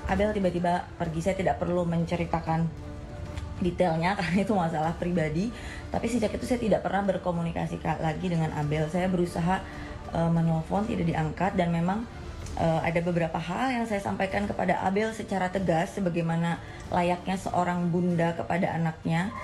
Abel tiba-tiba pergi. Saya tidak perlu menceritakan detailnya karena itu masalah pribadi. Tapi sejak itu saya tidak pernah berkomunikasi lagi dengan Abel. Saya berusaha menelpon, tidak diangkat, dan memang ada beberapa hal yang saya sampaikan kepada Abel secara tegas sebagaimana layaknya seorang bunda kepada anaknya.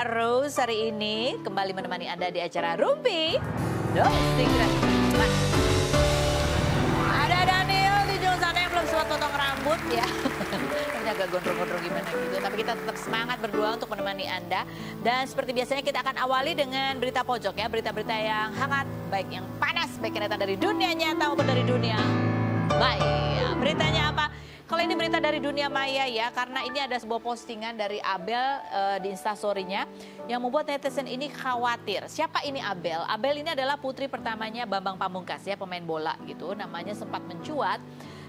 Rose hari ini kembali menemani Anda di acara Rumpi Secret. Ada Daniel di ujung sana yang belum sempat potong rambut ya. Tapi agak gondrong-gondrong gimana gitu. Tapi kita tetap semangat berdua untuk menemani Anda. Dan seperti biasanya kita akan awali dengan berita pojok ya. Berita-berita yang hangat, baik yang panas, baik yang datang dari dunia nyata maupun dari dunia maya. Beritanya apa? Kalau ini berita dari dunia maya ya, karena ini ada sebuah postingan dari Abel di Instastory-nya yang membuat netizen ini khawatir. Siapa ini Abel? Abel ini adalah putri pertamanya Bambang Pamungkas ya, pemain bola gitu. Namanya sempat mencuat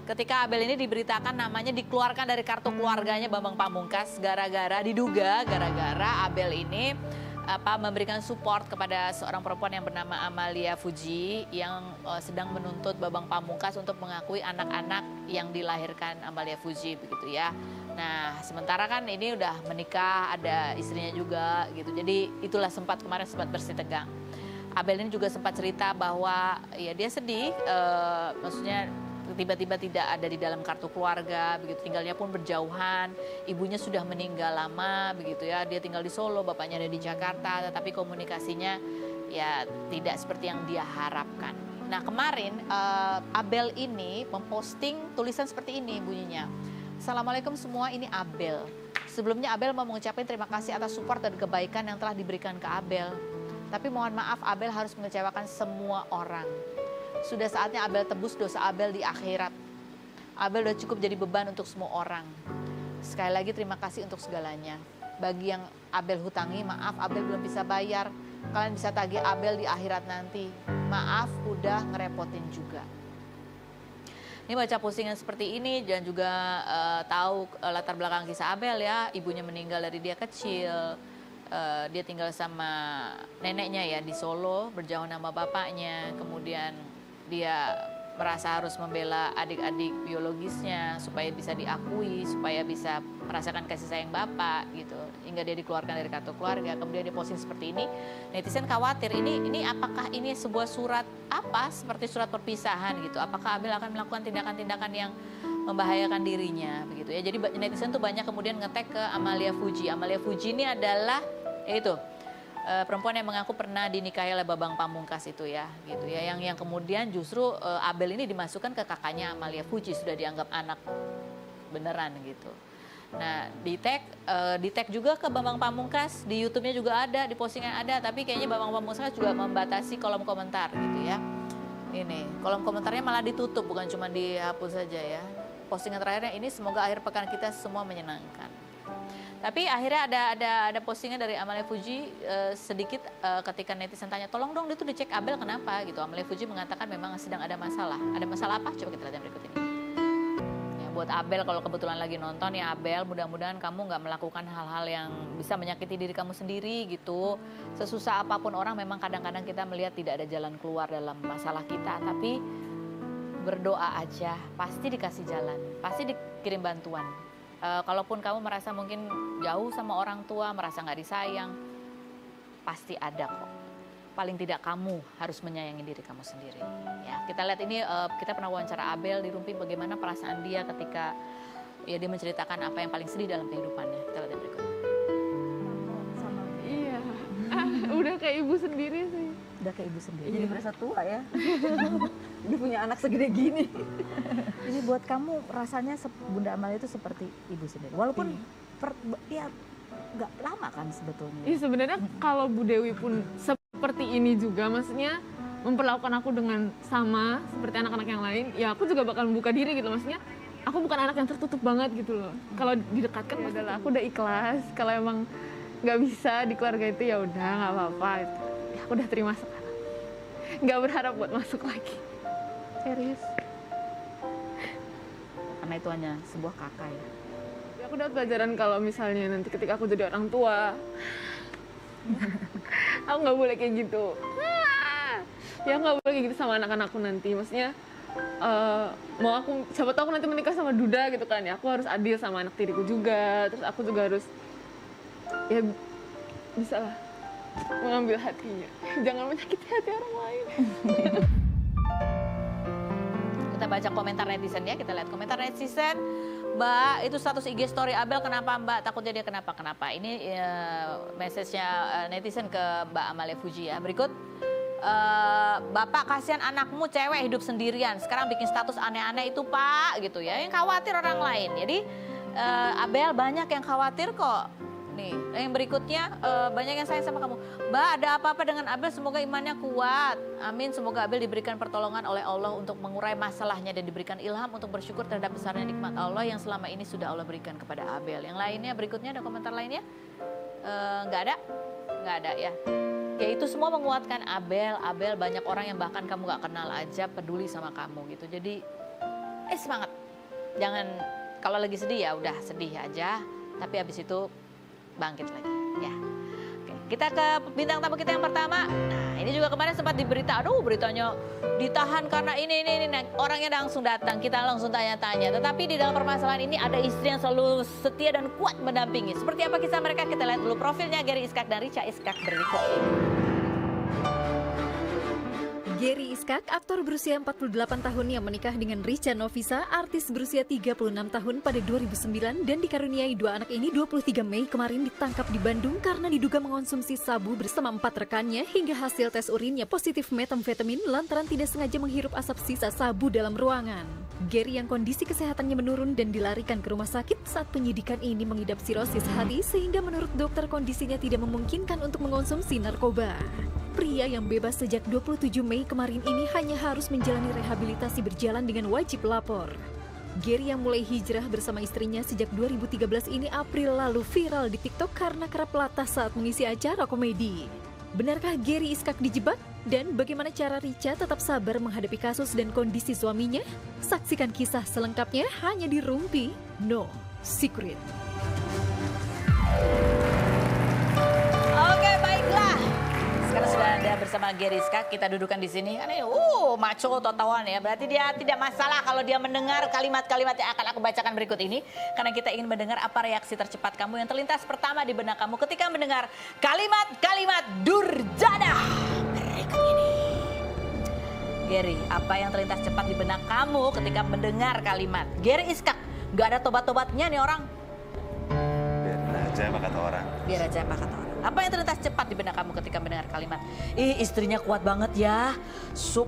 ketika Abel ini diberitakan namanya dikeluarkan dari kartu keluarganya Bambang Pamungkas diduga gara-gara Abel ini memberikan support kepada seorang perempuan yang bernama Amalia Fuji yang sedang menuntut Bambang Pamungkas untuk mengakui anak-anak yang dilahirkan Amalia Fuji begitu ya. Nah, sementara kan ini udah menikah, ada istrinya juga gitu. Jadi itulah kemarin sempat bersih tegang. Abel ini juga sempat cerita bahwa ya dia sedih, maksudnya tiba-tiba tidak ada di dalam kartu keluarga begitu, tinggalnya pun berjauhan, ibunya sudah meninggal lama begitu ya, dia tinggal di Solo, bapaknya ada di Jakarta, tetapi komunikasinya ya tidak seperti yang dia harapkan. Nah kemarin Abel ini memposting tulisan seperti ini bunyinya, "Assalamualaikum semua, ini Abel. Sebelumnya Abel mau mengucapkan terima kasih atas support dan kebaikan yang telah diberikan ke Abel. Tapi mohon maaf Abel harus mengecewakan semua orang. Sudah saatnya Abel tebus dosa Abel di akhirat. Abel udah cukup jadi beban untuk semua orang. Sekali lagi terima kasih untuk segalanya. Bagi yang Abel hutangi, maaf Abel belum bisa bayar. Kalian bisa tagih Abel di akhirat nanti. Maaf udah ngerepotin juga." Ini baca postingan seperti ini dan juga tahu latar belakang kisah Abel ya. Ibunya meninggal dari dia kecil. Dia tinggal sama neneknya ya di Solo, berjauh sama bapaknya. Kemudian dia merasa harus membela adik-adik biologisnya supaya bisa diakui, supaya bisa merasakan kasih sayang bapak gitu. Hingga dia dikeluarkan dari kartu keluarga. Kemudian dia posting seperti ini. Netizen khawatir ini apakah ini sebuah surat apa seperti surat perpisahan gitu. Apakah Abel akan melakukan tindakan-tindakan yang membahayakan dirinya begitu ya. Jadi netizen tuh banyak kemudian ngetek ke Amalia Fuji. Amalia Fuji ini adalah yaitu perempuan yang mengaku pernah dinikahi oleh Bambang Pamungkas itu ya, gitu ya. Yang kemudian justru Abel ini dimasukkan ke kakaknya Amalia Fuji, sudah dianggap anak beneran gitu. Nah, di tag juga ke Bambang Pamungkas, di YouTube-nya juga ada, di postingan ada, tapi kayaknya Bambang Pamungkas juga membatasi kolom komentar gitu ya. Ini, kolom komentarnya malah ditutup, bukan cuma dihapus saja ya. Postingan terakhirnya ini, semoga akhir pekan kita semua menyenangkan. Tapi akhirnya ada postingan dari Amalia Fuji sedikit ketika netizen tanya, tolong dong itu dicek Abel kenapa gitu. Amalia Fuji mengatakan memang sedang ada masalah. Ada masalah apa? Coba kita lihat yang berikut ini. Ya, buat Abel kalau kebetulan lagi nonton ya Abel, mudah-mudahan kamu nggak melakukan hal-hal yang bisa menyakiti diri kamu sendiri gitu. Sesusah apapun orang memang kadang-kadang kita melihat tidak ada jalan keluar dalam masalah kita. Tapi berdoa aja, pasti dikasih jalan, pasti dikirim bantuan. Kalaupun kamu merasa mungkin jauh sama orang tua, merasa nggak disayang, pasti ada kok. Paling tidak kamu harus menyayangi diri kamu sendiri. Ya, kita lihat ini, kita pernah wawancara Abel di Rumpi bagaimana perasaan dia ketika ya dia menceritakan apa yang paling sedih dalam kehidupannya. Kita lihat yang berikut. Iya, udah kayak ibu sendiri sih. Udah kayak ibu sendiri. Jadi berasa tua ya. Dia punya anak segede gini. Jadi buat kamu rasanya Bunda Amalia itu seperti ibu sendiri. Walaupun ya nggak lama kan sebetulnya. Iya sebenarnya kalau Bu Dewi pun seperti ini juga, maksudnya memperlakukan aku dengan sama seperti anak-anak yang lain, ya aku juga bakal membuka diri gitu. Maksudnya aku bukan anak yang tertutup banget gitu loh. Kalau didekatkan ya udahlah, aku udah ikhlas. Kalau emang nggak bisa di keluarga itu ya udah nggak apa-apa. Ya, aku udah terima sekarang. Nggak berharap buat masuk lagi. Serius. Karena itu hanya sebuah kakak ya. Ya, aku dapat pelajaran kalau misalnya nanti ketika aku jadi orang tua, aku nggak boleh kayak gitu. Ya nggak boleh kayak gitu sama anak-anakku nanti. Maksudnya mau aku, siapa tahu aku nanti menikah sama Duda gitu kan ya. Aku harus adil sama anak tiriku juga. Terus aku juga harus ya bisa lah mengambil hatinya. Jangan menyakiti hati orang lain. Kita baca komentar netizen ya, kita lihat komentar netizen. Mbak, itu status IG story Abel kenapa Mbak? Takutnya dia kenapa-kenapa. Ini message-nya netizen ke Mbak Amalia Fuji ya. Berikut, Bapak kasihan anakmu cewek hidup sendirian. Sekarang bikin status aneh-aneh itu Pak gitu ya. Yang khawatir orang lain. Jadi Abel banyak yang khawatir kok. Nih, yang berikutnya banyak yang sayang sama kamu. Mbak, ada apa-apa dengan Abel? Semoga imannya kuat. Amin. Semoga Abel diberikan pertolongan oleh Allah untuk mengurai masalahnya dan diberikan ilham untuk bersyukur terhadap besarnya nikmat Allah yang selama ini sudah Allah berikan kepada Abel. Yang lainnya, berikutnya ada komentar lainnya? Nggak ada ya. Ya itu semua menguatkan Abel. Abel banyak orang yang bahkan kamu nggak kenal aja peduli sama kamu gitu. Jadi semangat. Jangan kalau lagi sedih ya udah sedih aja. Tapi habis itu bangkit lagi ya. Oke, kita ke bintang tamu kita yang pertama. Nah, ini juga kemarin sempat diberita, aduh beritanya ditahan karena ini. Nah, orangnya langsung datang, kita langsung tanya-tanya. Tetapi di dalam permasalahan ini ada istri yang selalu setia dan kuat mendampingi. Seperti apa kisah mereka? Kita lihat dulu profilnya Gary Iskak dan Richa Iskak berikut ini. Gary Iskak, aktor berusia 48 tahun yang menikah dengan Richa Novisa, artis berusia 36 tahun pada 2009 dan dikaruniai 2 anak ini 23 Mei kemarin ditangkap di Bandung karena diduga mengonsumsi sabu bersama 4 rekannya hingga hasil tes urinnya positif metamfetamin lantaran tidak sengaja menghirup asap sisa sabu dalam ruangan. Gary yang kondisi kesehatannya menurun dan dilarikan ke rumah sakit saat penyidikan ini mengidap sirosis hati sehingga menurut dokter kondisinya tidak memungkinkan untuk mengonsumsi narkoba. Pria yang bebas sejak 27 Mei kemarin ini hanya harus menjalani rehabilitasi berjalan dengan wajib lapor. Gary yang mulai hijrah bersama istrinya sejak 2013 ini April lalu viral di TikTok karena kerap latah saat mengisi acara komedi. Benarkah Gary Iskak dijebak? Dan bagaimana cara Richa tetap sabar menghadapi kasus dan kondisi suaminya? Saksikan kisah selengkapnya hanya di Rumpi No Secret. Oke, baiklah. Sekarang sudah ada bersama Gary Iskak, kita dudukan di sini. Karena maco totawan ya. Berarti dia tidak masalah kalau dia mendengar kalimat-kalimat yang akan aku bacakan berikut ini. Karena kita ingin mendengar apa reaksi tercepat kamu yang terlintas pertama di benak kamu ketika mendengar kalimat-kalimat durjana berikut ini. Gary, apa yang terlintas cepat di benak kamu ketika mendengar kalimat Gary Iskak? Gak ada tobat-tobatnya nih orang. Biarin aja apa kata orang. Biar aja apa kata orang. Apa yang terlintas cepat di benak kamu ketika mendengar kalimat, istrinya kuat banget ya,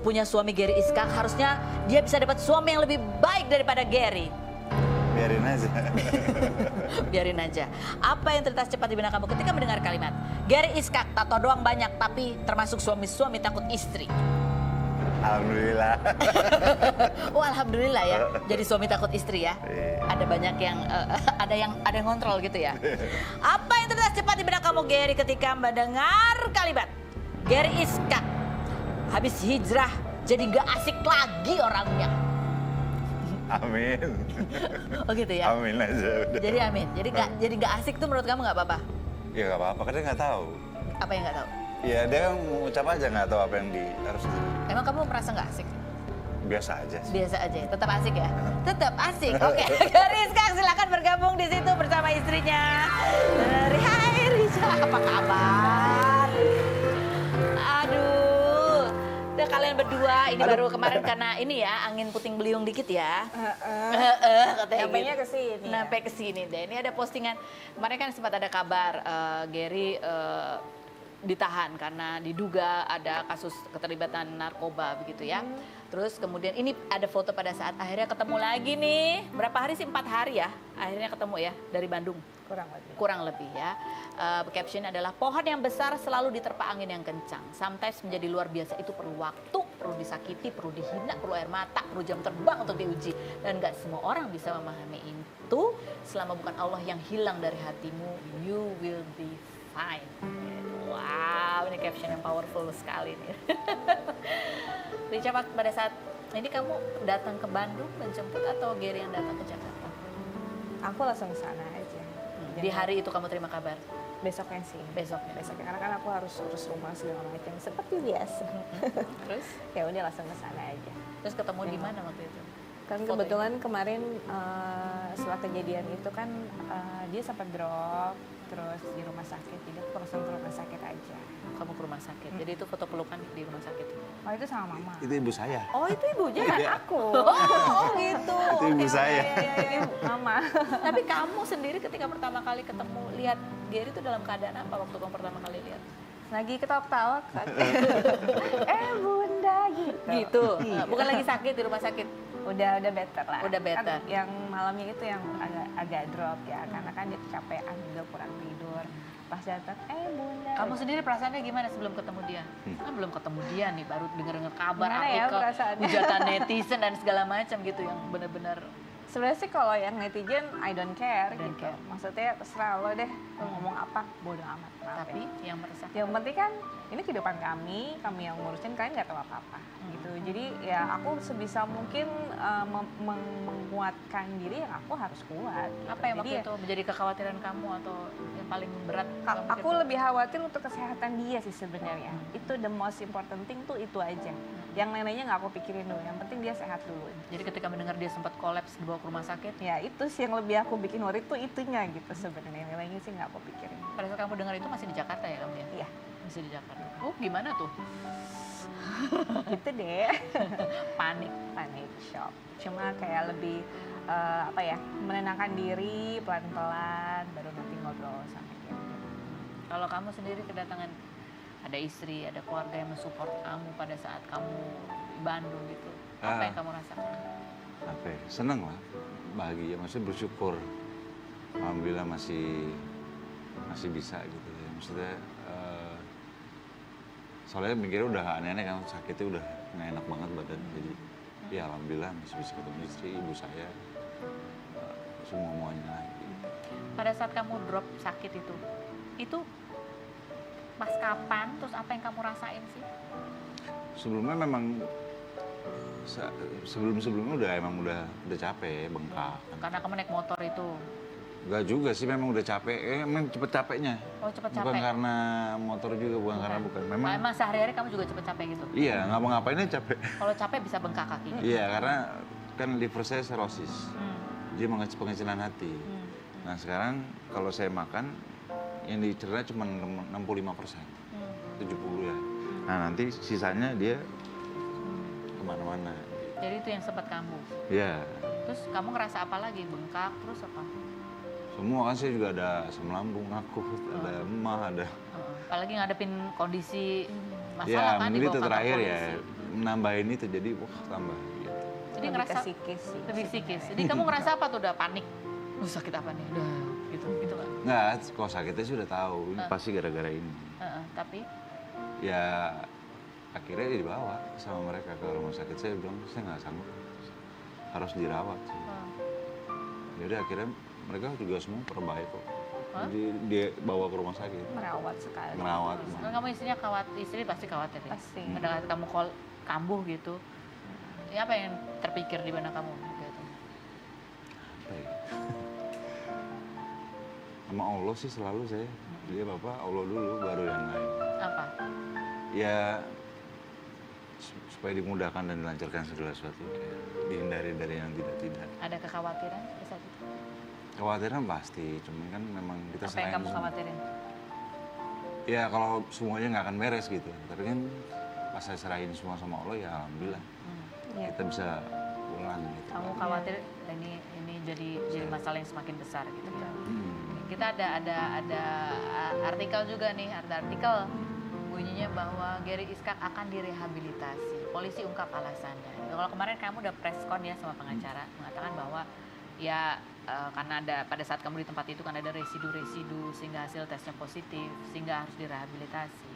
punya suami Gary Iskak, harusnya dia bisa dapat suami yang lebih baik daripada Gary. Biarin aja. Biarin aja. Apa yang terlintas cepat di benak kamu ketika mendengar kalimat, Gary Iskak, tato doang banyak tapi termasuk suami-suami takut istri. Alhamdulillah. Alhamdulillah ya. Jadi suami takut istri ya. Ada banyak yang ada yang ngontrol gitu ya. Apa yang terlintas cepat di benak kamu Gary ketika mendengar kalimat Gary Iskak habis hijrah jadi gak asik lagi orangnya? Amin. Oh gitu ya. Amin aja udah. Jadi amin. Jadi gak asik tuh menurut kamu gak apa-apa? Ya gak apa-apa, kan dia gak tahu. Apa yang gak tahu? Ya dia mengucap aja gak tahu apa yang harus di... Emang kamu merasa gak asik? Biasa aja sih. Biasa aja, tetap asik ya? Tetap asik, oke. Gary Iskak silakan bergabung di situ bersama istrinya. Hai Richa, apa kabar? Aduh, udah kalian berdua, ini baru kemarin karena ini ya, angin puting beliung dikit ya. Katanya Sampainya gitu. ke sini. Sampai ke sini deh. Ini ada postingan, kemarin kan sempat ada kabar Gary ditahan karena diduga ada kasus keterlibatan narkoba begitu ya. Terus kemudian ini ada foto pada saat akhirnya ketemu lagi nih. Berapa hari sih? 4 hari ya akhirnya ketemu ya dari Bandung. Kurang lebih ya. Caption adalah pohon yang besar selalu diterpa angin yang kencang. Sometimes menjadi luar biasa itu perlu waktu, perlu disakiti, perlu dihina, perlu air mata, perlu jam terbang untuk diuji. Dan gak semua orang bisa memahami itu. Selama bukan Allah yang hilang dari hatimu, you will be fine. Wow, ini caption yang powerful sekali nih. Richa, pada saat ini kamu datang ke Bandung menjemput atau Gary yang datang ke Jakarta? Aku langsung ke sana aja. Di hari itu kamu terima kabar? Besoknya sih. Besoknya. Karena kan aku harus urus rumah segala macam seperti biasa. Terus? Ya udah langsung ke sana aja. Terus ketemu di mana waktu itu? Kan Foto kebetulan kemarin setelah kejadian itu kan dia sempat drop terus di rumah sakit. Jadi aku langsung ke rumah sakit aja. Kamu ke rumah sakit. Jadi itu foto pelukan di rumah sakit. Oh itu sama mama. Itu ibu saya. Oh itu ibunya kan aku. Oh gitu. Itu ibu saya. Iya, mama. Tapi kamu sendiri ketika pertama kali ketemu lihat Gary itu dalam keadaan apa waktu kamu pertama kali lihat? Lagi ketawa-ketawa kan. Bunda gitu. Gitu. Bukan lagi sakit di rumah sakit. Udah better lah. Udah better. Kan yang malamnya itu yang agak drop ya, karena kan dia kecapean juga kurang tidur. Pas datang, Bunda. Kamu sendiri perasaannya gimana sebelum ketemu dia? Kan belum ketemu dia nih, baru dengar kabar Gimana ya artikel, perasaannya? hujatan netizen dan segala macam gitu yang benar-benar. Sebenarnya sih kalau yang netizen I don't care Don't gitu. care. Maksudnya terserah lo deh, lo ngomong apa, bodo amat. Tapi yang meresahkan. Yang penting kan ini kehidupan kami yang ngurusin, kalian nggak tahu apa-apa gitu. Jadi ya aku sebisa mungkin menguatkan diri yang aku harus kuat. Gitu. Apa yang waktu Jadi itu menjadi kekhawatiran kamu atau yang paling berat? aku lebih khawatir untuk kesehatan dia sih sebenarnya. Itu the most important thing tuh itu aja. Yang lain-lainnya nggak aku pikirin dulu. Yang penting dia sehat dulu. Jadi ketika mendengar dia sempat kolaps dibawa ke rumah sakit, Ya itu sih yang lebih aku bikin worry tuh itunya gitu sebenarnya. Yang lainnya sih nggak aku pikirin. pada saat kamu dengar itu masih di Jakarta ya kamu ya? Iya. Masih di Jakarta. Oh gimana tuh? Gitu deh. Panik. Shock. Cuma kayak lebih menenangkan diri pelan-pelan baru nanti ngobrol sama dia. Kalau kamu sendiri kedatangan ada istri, ada keluarga yang mensupport kamu pada saat kamu di Bandung gitu, apa yang kamu rasakan? Apa ya? Seneng lah, bahagia, maksudnya bersyukur. Alhamdulillah masih bisa gitu ya. Maksudnya soalnya mikirnya udah aneh-aneh kan, sakitnya udah nggak enak banget badan. Jadi ya alhamdulillah masih bisa ketemu istri, ibu saya, semuanya lah. Pada saat kamu drop sakit itu pas kapan, terus apa yang kamu rasain sih? Sebelumnya memang sebelumnya udah capek, bengkak. Karena kamu naik motor itu. Enggak juga sih, memang udah capek, memang cepet capeknya. Oh cepet Bukan capek? karena motor juga, bukan. Memang Emang sehari-hari kamu juga cepet capek gitu? iya, nggak mau ngapainnya capek. Kalau capek bisa bengkak kaki? Iya, karena kan liver saya serosis. Hmm. Dia pengecilan hati. Nah sekarang kalau saya makan, yang dicerna cuma 65%, 70 ya. Nah nanti sisanya dia kemana-mana. Jadi itu yang sempat kamu? Iya. Terus kamu ngerasa apa lagi? Bengkak terus apa? Semua kan saya juga ada asam lambung aku, ada emah, ada. Apalagi ngadepin kondisi masalah Ya, kan di mungkin bawah itu kantor terakhir ya, polisi. menambahin itu jadi tambah gitu. Jadi Lebih ngerasa ke psikis sih. lebih psikis. Jadi kamu ngerasa apa tuh udah panik? Sakit apa nih? Udah gitu kan? Nggak, kalau sakitnya sudah tahu, ini pasti gara-gara ini. Tapi Ya akhirnya dibawa sama mereka ke rumah sakit. Saya bilang, saya nggak sanggup, harus dirawat. Jadi akhirnya mereka juga semua perbaik kok. Jadi dia bawa ke rumah sakit, Merawat sekali. merawat. kan kamu istrinya istri pasti khawatir ya? Pasti. Mendengar kamu kambuh gitu. Ya apa yang terpikir di benak kamu gitu? Apa ya? Sama Allah sih selalu saya. Dia Bapak Allah dulu, baru yang lain. Apa? Ya supaya dimudahkan dan dilancarkan segala sesuatu, kayak dihindari dari yang tidak-tidak. Ada kekhawatiran pada saat itu? Kekhawatiran pasti, cuman kan memang kita Apa yang kamu khawatirin? Ya kalau semuanya nggak akan beres gitu, tapi kan pas saya serahin semua sama Allah ya alhamdulillah Iya. kita bisa pulang gitu. Kamu khawatir ini jadi masalah yang semakin besar gitu ya? Hmm. Kita ada artikel juga nih, ada artikel bunyinya bahwa Gary Iskak akan direhabilitasi. Polisi ungkap alasannya. Ya, kalau kemarin kamu udah preskon ya sama pengacara mengatakan bahwa ya karena ada pada saat kamu di tempat itu kan ada residu-residu sehingga hasil tesnya positif sehingga harus direhabilitasi.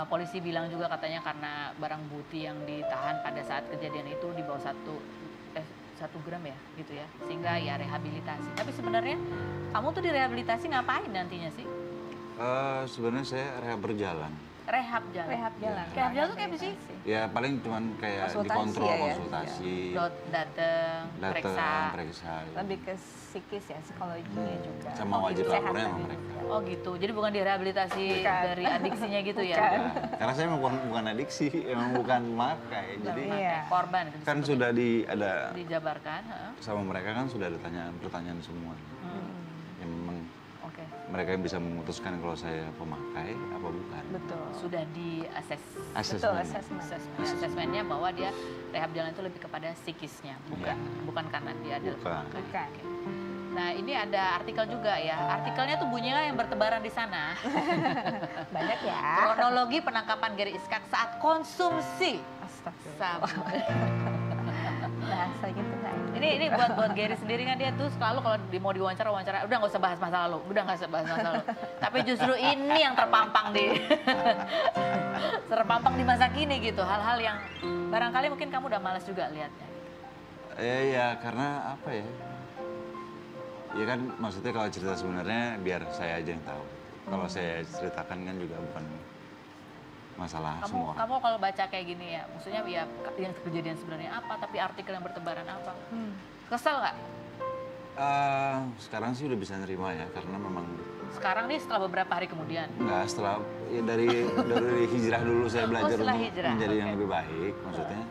Polisi bilang juga katanya karena barang bukti yang ditahan pada saat kejadian itu di bawah 1 gram ya gitu ya sehingga ya rehabilitasi. Tapi sebenarnya kamu tuh direhabilitasi ngapain nantinya sih? Sebenarnya saya rehab berjalan. Rehab jalan. Rehab jalan. Rehab jalan tuh kayak apa sih? Ya paling cuman kayak Konsultasi dikontrol, ya, ya. konsultasi, Dateng, periksa. periksa. Lebih ke psikis ya, psikologinya juga. Sama wajib Kesehatan lapornya sama juga. mereka. Oh gitu. Jadi bukan direhabilitasi Bukan. dari adiksinya gitu ya? Bukan. Ya, karena saya emang bukan adiksi, emang bukan makai. Jadi Iya. Korban itu kan disebutnya. sudah ada Dijabarkan. heeh. sama mereka kan sudah ada pertanyaan semua. Yang memang Oke. mereka yang bisa memutuskan kalau saya pemakai apa bukan. Betul. Sudah di-assess. Betul, Asesmen. assessment. Asesmennya bahwa dia rehab jalan itu lebih kepada psikisnya, bukan karena dia ada Bukan. pemakai. Bukan. Oke. Nah ini ada artikel juga ya. Artikelnya tuh bunyinya yang bertebaran di sana. Banyak ya. Kronologi penangkapan Gary Iskak saat konsumsi Astagfirullah. sabu. Bahasa gitu nggak? Ini buat Gary sendiri kan dia tuh selalu kalau mau diwawancara udah nggak usah bahas masa lalu, udah nggak usah bahas masa lalu. Tapi justru ini yang terpampang di masa kini gitu, hal-hal yang barangkali mungkin kamu udah malas juga lihatnya. Ya karena apa ya? Ya kan maksudnya kalau cerita sebenarnya biar saya aja yang tahu. Kalau saya ceritakan kan juga bukan masalah semua orang. Kamu kalau baca kayak gini ya, maksudnya ya yang kejadian sebenarnya apa, tapi artikel yang bertebaran apa. Kesel nggak? Sekarang sih udah bisa nerima ya karena memang Sekarang nih setelah beberapa hari kemudian. enggak setelah ya dari hijrah dulu saya belajar setelah untuk hijrah, menjadi yang oke. lebih baik. Maksudnya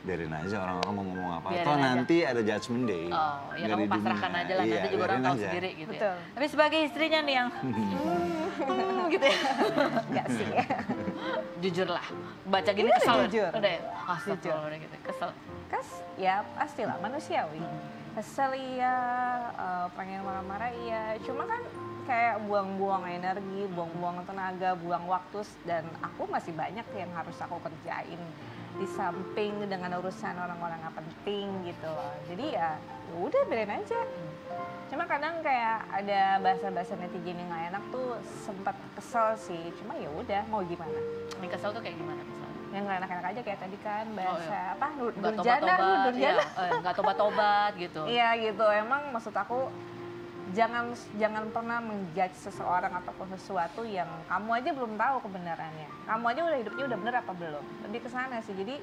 biarin aja orang-orang mau ngomong apa. Biarin Atau aja. nanti ada judgment day. Oh, ya dari kamu pasrahkan dunia. aja lah, Iya, nanti juga orang biarin tahu aja. sendiri gitu Betul. ya. Tapi sebagai istrinya nih yang gitu ya. Enggak sih. Jujur lah, baca gini Iya, kesel. jujur. Udah ya, astagfirullah, udah gitu, kesel. Ya pastilah manusiawi. Kesel iya, pengen marah-marah iya. Cuma kan kayak buang-buang energi, buang-buang tenaga, buang waktu. Dan aku masih banyak yang harus aku kerjain. Di samping dengan urusan orang-orang yang penting gitu loh. Jadi ya udah biarin aja. Cuma kadang kayak ada bahasa-bahasa netizen yang nggak enak tuh sempat kesel sih. Cuma ya udah mau gimana. Ini kesel tuh kayak gimana misalnya? Yang nggak enak-enak aja kayak tadi kan bahasa iya. apa Nggak Nurjana, tobat-tobat, iya, Nurjana. nggak tobat-tobat gitu. Iya gitu. Emang maksud aku jangan pernah menjudge seseorang ataupun sesuatu yang kamu aja belum tahu kebenarannya. Kamu aja udah hidupnya udah bener apa belum? Lebih ke sana sih. Jadi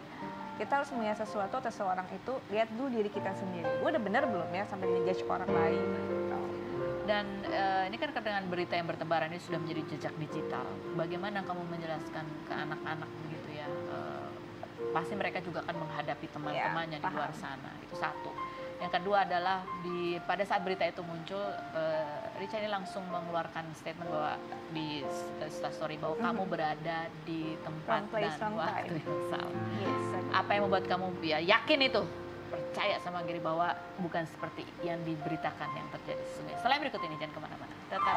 kita harus melihat sesuatu atau seseorang itu, lihat dulu diri kita sendiri. Gue udah bener belum ya sampai ngejudge orang lain. Gitu. Dan ini kan dengan berita yang bertebaran ini sudah menjadi jejak digital. Bagaimana kamu menjelaskan ke anak-anak begitu ya? Pasti mereka juga akan menghadapi teman-temannya di luar sana. Itu satu. Yang kedua adalah pada saat berita itu muncul, Richa ini langsung mengeluarkan statement bahwa di Instastory bahwa kamu berada di tempat Wrong place, dan wrong waktu time. yang salah. Yes. Apa yang membuat kamu ya yakin itu? Percaya sama Gary bahwa bukan seperti yang diberitakan yang terjadi sesungguhnya. Setelah berikut ini jangan kemana-mana. Tetap